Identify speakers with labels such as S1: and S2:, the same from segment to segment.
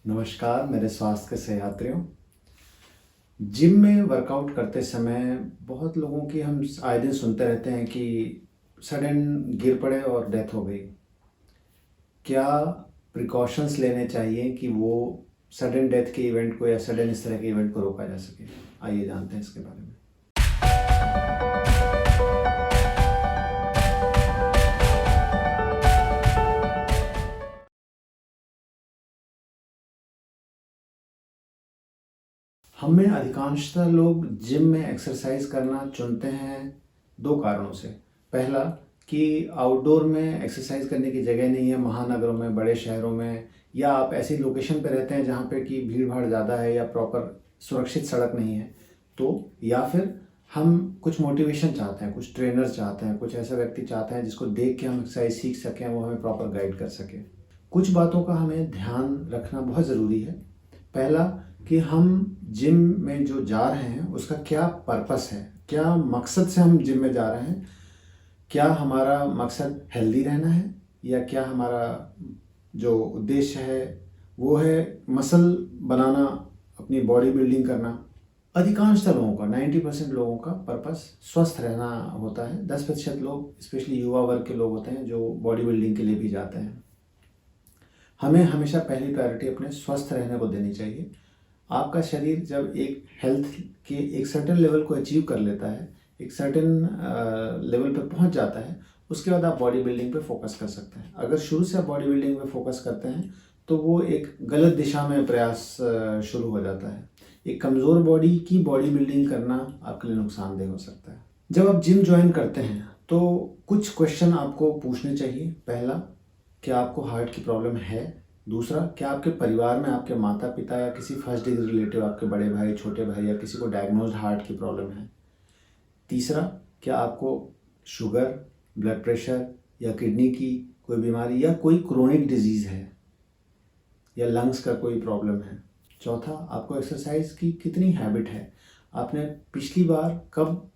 S1: नमस्कार मेरे स्वास्थ्य के सहयात्रियों। जिम में वर्कआउट करते समय बहुत लोगों की हम आए दिन सुनते रहते हैं कि सडन गिर पड़े और डेथ हो गई। क्या प्रिकॉशंस लेने चाहिए कि वो सडन डेथ के इवेंट को या सडन इस तरह के इवेंट को रोका जा सके? आइए जानते हैं इसके बारे में। हमें अधिकांशतः लोग जिम में एक्सरसाइज करना चुनते हैं दो कारणों से। पहला कि आउटडोर में एक्सरसाइज करने की जगह नहीं है महानगरों में, बड़े शहरों में, या आप ऐसी लोकेशन पे रहते हैं जहाँ पे कि भीड़ भाड़ ज़्यादा है या प्रॉपर सुरक्षित सड़क नहीं है। तो या फिर हम कुछ मोटिवेशन चाहते हैं, कुछ ट्रेनर चाहते हैं, कुछ ऐसा व्यक्ति चाहते हैं जिसको देख के हम एक्सरसाइज सीख सकें, वो हमें प्रॉपर गाइड कर सके। कुछ बातों का हमें ध्यान रखना बहुत ज़रूरी है। पहला कि हम जिम में जो जा रहे हैं उसका क्या पर्पस है, क्या मकसद से हम जिम में जा रहे हैं। क्या हमारा मकसद हेल्दी रहना है या क्या हमारा जो उद्देश्य है वो है मसल बनाना, अपनी बॉडी बिल्डिंग करना। अधिकांशतः लोगों का 90% लोगों का पर्पस स्वस्थ रहना होता है। 10% लोग, स्पेशली युवा वर्ग के लोग होते हैं जो बॉडी बिल्डिंग के लिए भी जाते हैं। हमें हमेशा पहली प्रायोरिटी अपने स्वस्थ रहने को देनी चाहिए। आपका शरीर जब एक हेल्थ के एक सर्टेन लेवल को अचीव कर लेता है, एक सर्टेन लेवल पर पहुंच जाता है, उसके बाद आप बॉडी बिल्डिंग पे फोकस कर सकते हैं। अगर शुरू से आप बॉडी बिल्डिंग पे फोकस करते हैं तो वो एक गलत दिशा में प्रयास शुरू हो जाता है। एक कमज़ोर बॉडी की बॉडी बिल्डिंग करना आपके लिए नुकसानदेह हो सकता है। जब आप जिम ज्वाइन करते हैं तो कुछ क्वेश्चन आपको पूछने चाहिए। पहला, क्या आपको हार्ट की प्रॉब्लम है? दूसरा, क्या आपके परिवार में आपके माता पिता या किसी फर्स्ट डिग्री रिलेटिव, आपके बड़े भाई, छोटे भाई या किसी को डायग्नोज्ड हार्ट की प्रॉब्लम है? तीसरा, क्या आपको शुगर, ब्लड प्रेशर या किडनी की कोई बीमारी या कोई क्रोनिक डिजीज़ है या लंग्स का कोई प्रॉब्लम है? चौथा, आपको एक्सरसाइज की कितनी हैबिट है? आपने पिछली बार कब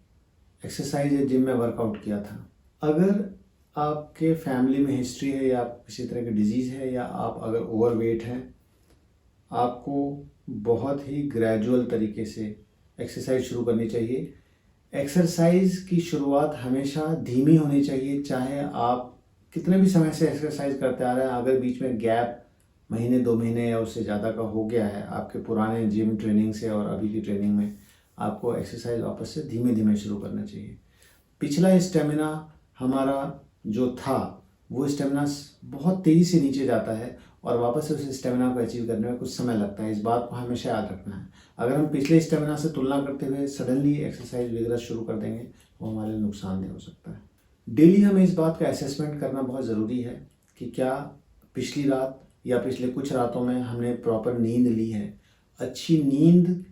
S1: एक्सरसाइज या जिम में वर्कआउट किया था? अगर आपके फैमिली में हिस्ट्री है या किसी तरह की डिजीज़ है या आप अगर ओवरवेट हैं, आपको बहुत ही ग्रेजुअल तरीके से एक्सरसाइज शुरू करनी चाहिए। एक्सरसाइज की शुरुआत हमेशा धीमी होनी चाहिए, चाहे आप कितने भी समय से एक्सरसाइज करते आ रहे हैं। अगर बीच में गैप महीने 2 महीने या उससे ज़्यादा का हो गया है आपके पुराने जिम ट्रेनिंग से और अभी की ट्रेनिंग में, आपको एक्सरसाइज वापस से धीमे धीमे शुरू करना चाहिए। पिछला स्टेमिना हमारा जो था वो स्टेमिना बहुत तेज़ी से नीचे जाता है और वापस से उस स्टेमिना को अचीव करने में कुछ समय लगता है। इस बात को हमेशा याद रखना है। अगर हम पिछले स्टेमिना से तुलना करते हुए सडनली एक्सरसाइज विगरस शुरू कर देंगे वो हमारे लिए नुकसानदेह हो सकता है। डेली हमें इस बात का असेसमेंट करना बहुत ज़रूरी है कि क्या पिछली रात या पिछले कुछ रातों में हमने प्रॉपर नींद ली है। अच्छी नींद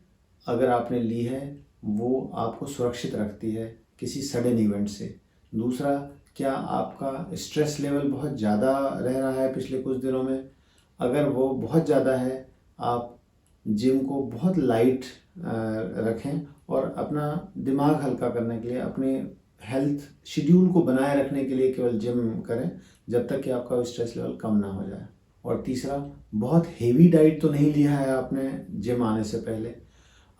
S1: अगर आपने ली है वो आपको सुरक्षित रखती है किसी सडन इवेंट से। दूसरा, क्या आपका स्ट्रेस लेवल बहुत ज़्यादा रह रहा है पिछले कुछ दिनों में? अगर वो बहुत ज़्यादा है, आप जिम को बहुत लाइट रखें और अपना दिमाग हल्का करने के लिए, अपने हेल्थ शेड्यूल को बनाए रखने के लिए केवल जिम करें जब तक कि आपका स्ट्रेस लेवल कम ना हो जाए। और तीसरा, बहुत हेवी डाइट तो नहीं लिया है आपने जिम आने से पहले।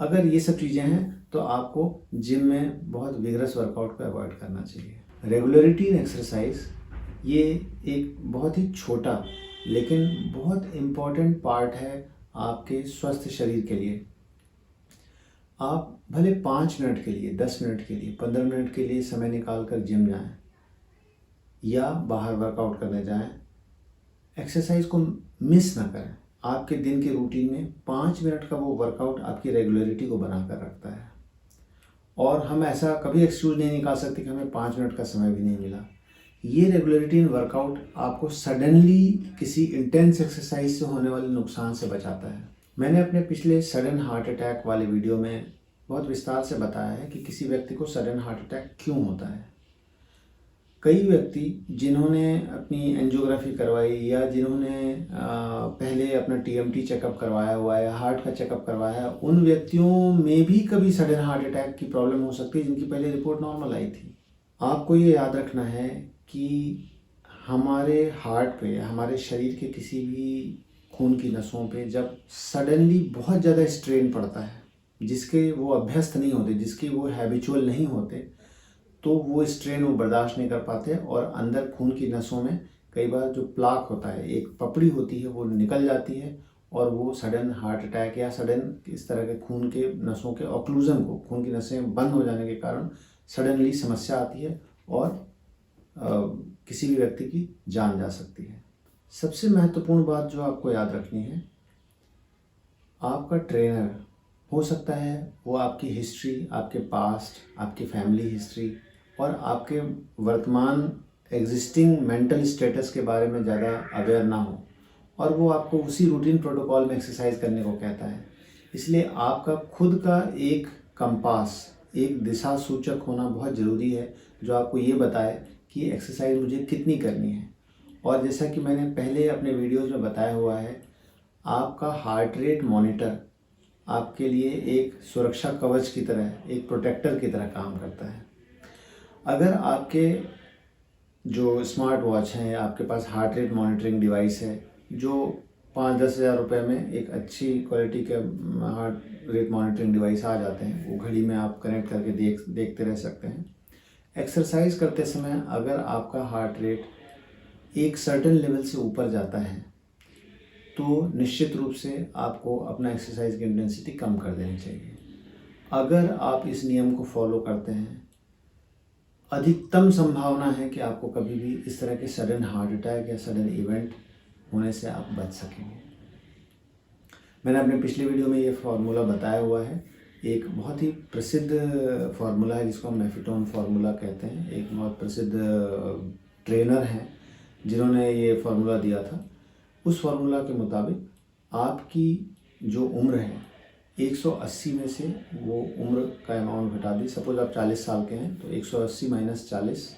S1: अगर ये सब चीज़ें हैं तो आपको जिम में बहुत विगरस वर्कआउट को अवॉइड करना चाहिए। रेगुलरिटी इन एक्सरसाइज ये एक बहुत ही छोटा लेकिन बहुत इम्पॉर्टेंट पार्ट है आपके स्वस्थ शरीर के लिए। आप भले 5 मिनट के लिए, 10 मिनट के लिए, 15 मिनट के लिए समय निकाल कर जिम जाएं या बाहर वर्कआउट करने जाएं, एक्सरसाइज को मिस ना करें। आपके दिन के रूटीन में 5 मिनट का वो वर्कआउट आपकी रेगुलरिटी को बनाकर रखता है। और हम ऐसा कभी एक्सक्यूज नहीं निकाल सकते कि हमें 5 मिनट का समय भी नहीं मिला। ये रेगुलरिटी इन वर्कआउट आपको सडनली किसी इंटेंस एक्सरसाइज से होने वाले नुकसान से बचाता है। मैंने अपने पिछले सडन हार्ट अटैक वाले वीडियो में बहुत विस्तार से बताया है कि किसी व्यक्ति को सडन हार्ट अटैक क्यों होता है। कई व्यक्ति जिन्होंने अपनी एंजियोग्राफी करवाई या जिन्होंने पहले अपना टीएमटी चेकअप करवाया हुआ है, हार्ट का चेकअप करवाया है, उन व्यक्तियों में भी कभी सडन हार्ट अटैक की प्रॉब्लम हो सकती है जिनकी पहले रिपोर्ट नॉर्मल आई थी। आपको ये याद रखना है कि हमारे हार्ट पे, हमारे शरीर के किसी भी खून की नसों पे जब सडनली बहुत ज़्यादा स्ट्रेन पड़ता है, जिसके वो अभ्यस्त नहीं होते, जिसके वो हैबिचुअल नहीं होते, तो वो स्ट्रेन वो बर्दाश्त नहीं कर पाते और अंदर खून की नसों में कई बार जो प्लाक होता है, एक पपड़ी होती है, वो निकल जाती है और वो सडन हार्ट अटैक या सडन इस तरह के खून के नसों के ऑक्लूजन को, खून की नसें बंद हो जाने के कारण सडनली समस्या आती है और किसी भी व्यक्ति की जान जा सकती है। सबसे महत्वपूर्ण बात जो आपको याद रखनी है, आपका ट्रेनर हो सकता है वो आपकी हिस्ट्री, आपके पास्ट, आपकी फैमिली हिस्ट्री और आपके वर्तमान एग्जिस्टिंग मेंटल स्टेटस के बारे में ज़्यादा अवेयर ना हो और वो आपको उसी रूटीन प्रोटोकॉल में एक्सरसाइज करने को कहता है। इसलिए आपका खुद का एक कंपास, एक दिशा सूचक होना बहुत ज़रूरी है, जो आपको ये बताए कि एक्सरसाइज मुझे कितनी करनी है। और जैसा कि मैंने पहले अपने वीडियोज़ में बताया हुआ है, आपका हार्ट रेट मॉनिटर आपके लिए एक सुरक्षा कवच की तरह, एक प्रोटेक्टर की तरह काम करता है। अगर आपके जो स्मार्ट वॉच हैं, आपके पास हार्ट रेट मॉनिटरिंग डिवाइस है, जो 5-10 हज़ार रुपये में एक अच्छी क्वालिटी के हार्ट रेट मॉनिटरिंग डिवाइस आ जाते हैं, वो घड़ी में आप कनेक्ट करके देखते रह सकते हैं। एक्सरसाइज करते समय अगर आपका हार्ट रेट एक सर्टेन लेवल से ऊपर जाता है तो निश्चित रूप से आपको अपना एक्सरसाइज की इंटेंसिटी कम कर देनी चाहिए। अगर आप इस नियम को फॉलो करते हैं, अधिकतम संभावना है कि आपको कभी भी इस तरह के सडन हार्ट अटैक या सडन इवेंट होने से आप बच सकेंगे। मैंने अपने पिछले वीडियो में ये फार्मूला बताया हुआ है, एक बहुत ही प्रसिद्ध फार्मूला है जिसको हम मेफिटोन फार्मूला कहते हैं। एक बहुत प्रसिद्ध ट्रेनर हैं जिन्होंने ये फार्मूला दिया था। उस फार्मूला के मुताबिक आपकी जो उम्र है, 180 में से वो उम्र का अमाउंट घटा दी। सपोज आप 40 साल के हैं तो 180 माइनस 40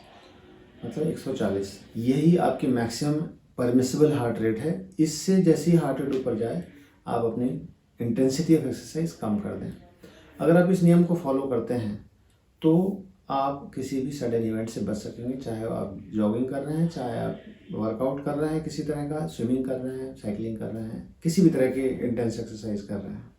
S1: मतलब 140, यही आपकी मैक्सिमम परमिसिबल हार्ट रेट है। इससे जैसे ही हार्ट रेट ऊपर जाए आप अपनी इंटेंसिटी ऑफ एक्सरसाइज कम कर दें। अगर आप इस नियम को फॉलो करते हैं तो आप किसी भी सडन इवेंट से बच सकेंगे, चाहे आप जॉगिंग कर रहे हैं, चाहे आप वर्कआउट कर रहे हैं किसी तरह का, स्विमिंग कर रहे हैं, साइकिलिंग कर रहे हैं, किसी भी तरह के इंटेंस एक्सरसाइज कर रहे हैं।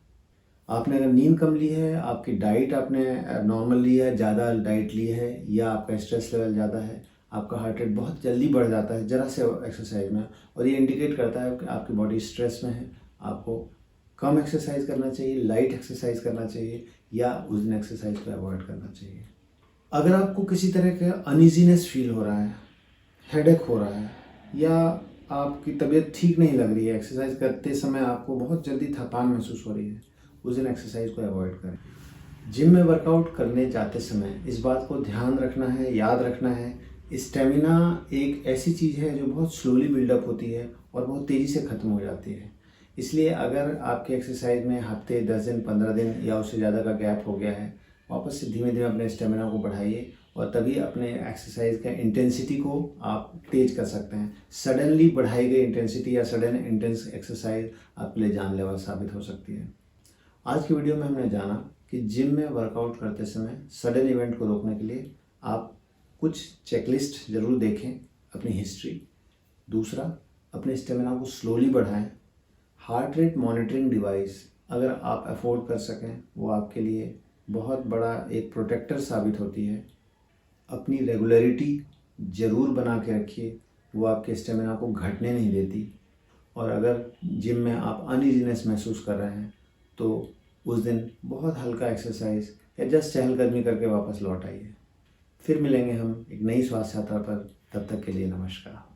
S1: आपने अगर नींद कम ली है, आपकी डाइट आपने नॉर्मल ली है, ज़्यादा डाइट ली है, या आपका स्ट्रेस लेवल ज़्यादा है, आपका हार्ट रेट बहुत जल्दी बढ़ जाता है ज़रा से एक्सरसाइज में, और ये इंडिकेट करता है कि आपकी बॉडी स्ट्रेस में है, आपको कम एक्सरसाइज करना चाहिए, लाइट एक्सरसाइज करना चाहिए, या उस दिन एक्सरसाइज को अवॉइड करना चाहिए। अगर आपको किसी तरह का अनईजीनेस फील हो रहा है, हेडेक हो रहा है, या आपकी तबीयत ठीक नहीं लग रही है, एक्सरसाइज करते समय आपको बहुत जल्दी थकान महसूस हो रही है, उस दिन एक्सरसाइज को अवॉइड करें। जिम में वर्कआउट करने जाते समय इस बात को ध्यान रखना है, याद रखना है, स्टेमिना एक ऐसी चीज़ है जो बहुत स्लोली बिल्डअप होती है और बहुत तेज़ी से ख़त्म हो जाती है। इसलिए अगर आपके एक्सरसाइज में हफ्ते 10 दिन 15 दिन या उससे ज़्यादा का गैप हो गया है, वापस से धीमे धीमे अपने स्टेमिना को बढ़ाइए और तभी अपने एक्सरसाइज का इंटेंसिटी को आप तेज़ कर सकते हैं। सडनली बढ़ाई गई इंटेंसिटी या सडन इंटेंस एक्सरसाइज आपके लिए जानलेवा साबित हो सकती है। आज की वीडियो में हमने जाना कि जिम में वर्कआउट करते समय सडन इवेंट को रोकने के लिए आप कुछ चेकलिस्ट ज़रूर देखें, अपनी हिस्ट्री। दूसरा, अपने स्टेमिना को स्लोली बढ़ाएं। हार्ट रेट मॉनिटरिंग डिवाइस अगर आप अफोर्ड कर सकें, वो आपके लिए बहुत बड़ा एक प्रोटेक्टर साबित होती है। अपनी रेगुलरिटी ज़रूर बना के रखिए, वो आपके स्टेमिना को घटने नहीं देती। और अगर जिम में आप अनईजीनेस महसूस कर रहे हैं तो उस दिन बहुत हल्का एक्सरसाइज या जस्ट चहलकदमी करके वापस लौट आइए। फिर मिलेंगे हम एक नई स्वास्थ्य यात्रा पर, तब तक के लिए नमस्कार।